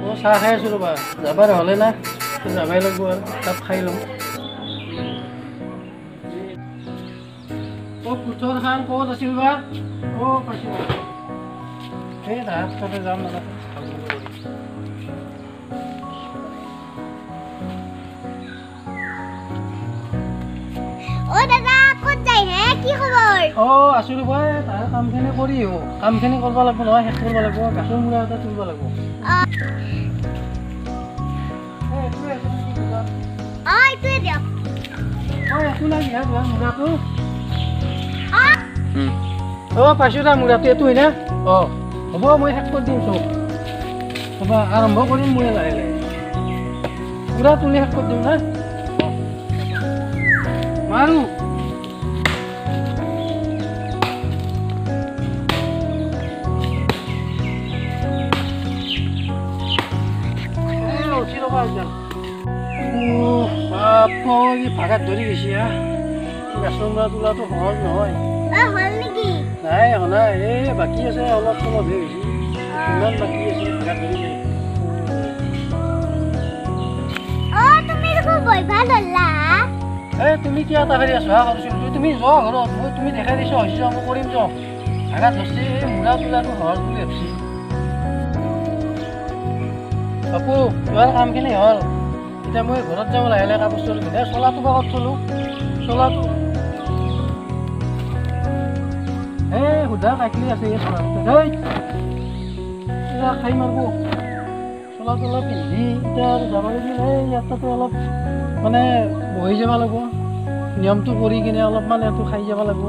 মই চাহ খাই আছোঁ ৰ'বা যাবাৰ হ'লে না যাবাই লাগিব আৰু তাত খাই ল'ম পুথৰ খান ক'ত আছিল বা পাইছোঁ সেই তাতে যাম না আছোঁ ৰ'বা তাৰ কামখিনি কৰি কামখিনি কৰিব লাগিব নহয় শেষ কৰিব লাগিব গাছৰ মূৰা এটা তুলিব লাগিব পাইছোঁ দা মূৰাটো এইটো হয় না হ'ব মই শেষ কৰি দিম চব হ'ব আৰম্ভ কৰিম মই লাহে লাহে মূৰা তুলি শেষ কৰি দিম না মাৰো ভাগাত ধৰি গৈছে গাছৰ মূৰা তোলাটো সহজ নহয় নাই শুনা এই বাকী আছে অলপ চলপহে হৈছে ইমান বাকী আছে ভাগাত ধৰি যায় তুমি কি এটা হেৰি আছো তুমি যোৱা ঘৰত মই তুমি দেখাই দিছো হৈছে মই কৰিম যাওঁ ভাগাত ধৰিছে এই মূৰা তোলাটো সহজ বুলি ভাবিছে বাপু তোমাৰ কামখিনি হ'ল এতিয়া মই ঘৰত যাব লাহে লাহে কাপোৰ চলি পিন্ধে চলাটো বা ক'ত চলোঁ চলাটো সুধা কাকলি আছে এই চলাটো খাই মাৰিব চলা তলা পিন্ধি এতিয়া আৰু যাব লাগিল ইয়াতে অলপ মানে বহি যাব লাগিব নিয়মটো কৰি কিনে অলপমান এইটো খাই যাব লাগিব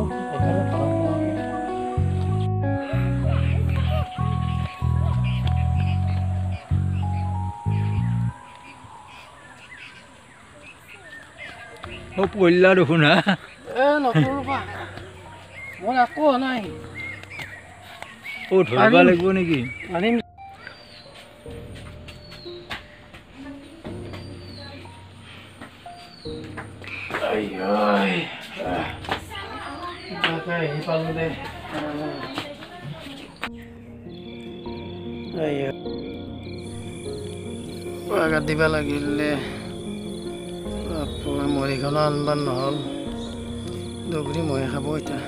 পঢ়িলা দেখোন হা নকৰোঁ মই আকৌ নাই ধৰিব লাগিব নেকি আনিম পালোঁ দে বাগাত দিব লাগিলে মৰিখনো আনবাৰ নহ'ল দুগুৰি মহে খাব এতিয়া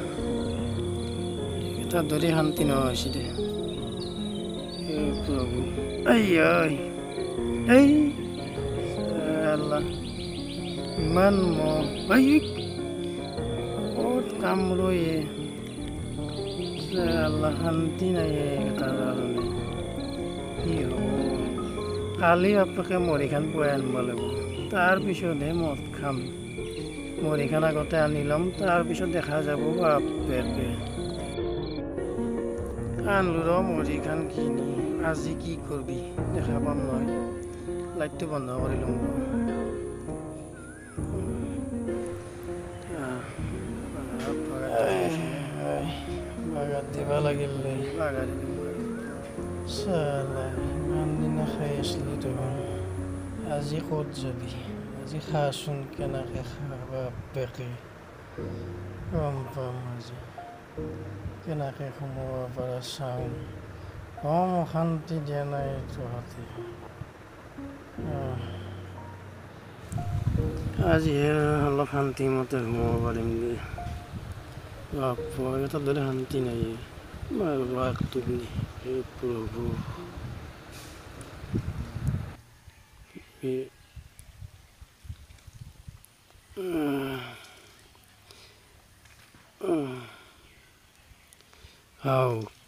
এটা ধৰি শান্তি নোহোৱা হৈছে দে প্ৰভু ইমান ক'ত কাম ৰয়ে আল্লাহ শান্তি নাই তাৰ কাৰণে কি হ'ব কালি আপোনালোকে মৰিখান পুৱাই আনিব লাগিব তাৰপিছতহে মদ খাম মৰিখান আগতে আনি ল'ম তাৰপিছত দেখা যাব বাপে আনলো ৰ মৰিখান কিনি আজি কি কৰবি দেখা পাম নহয় লাইটটো বন্ধ কৰি ল'ম বাগাত দিব লাগিল বাগাত চালা ইমান দিনা খাই আছিলি তখন আজি ক'ত যাবি আজি খাচোন কেনেকৈ খাবা বেকে গম পাম আজি কেনেকৈ সোমাব পৰা চাওঁ কম অশান্তি দিয়া নাই তহঁতে আজিহে অলপ শান্তিমতে সোমাব পাৰিম দে এটা ধৰি শান্তি নাই টোপনি হে প্ৰভু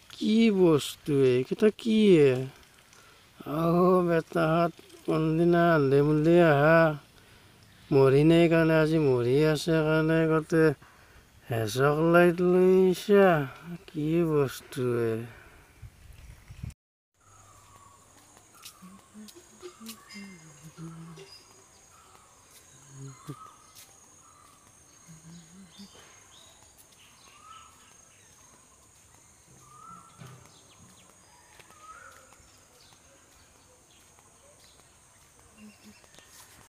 কি বস্তু এইকেইটা কি বেটাহাত কোনদিনা আন্ধে মুন্ধে আহা মৰি নাই কাৰণে আজি মৰি আছে কাৰণে গোটেই হেঁচক লাইট লৈছা কি বস্তু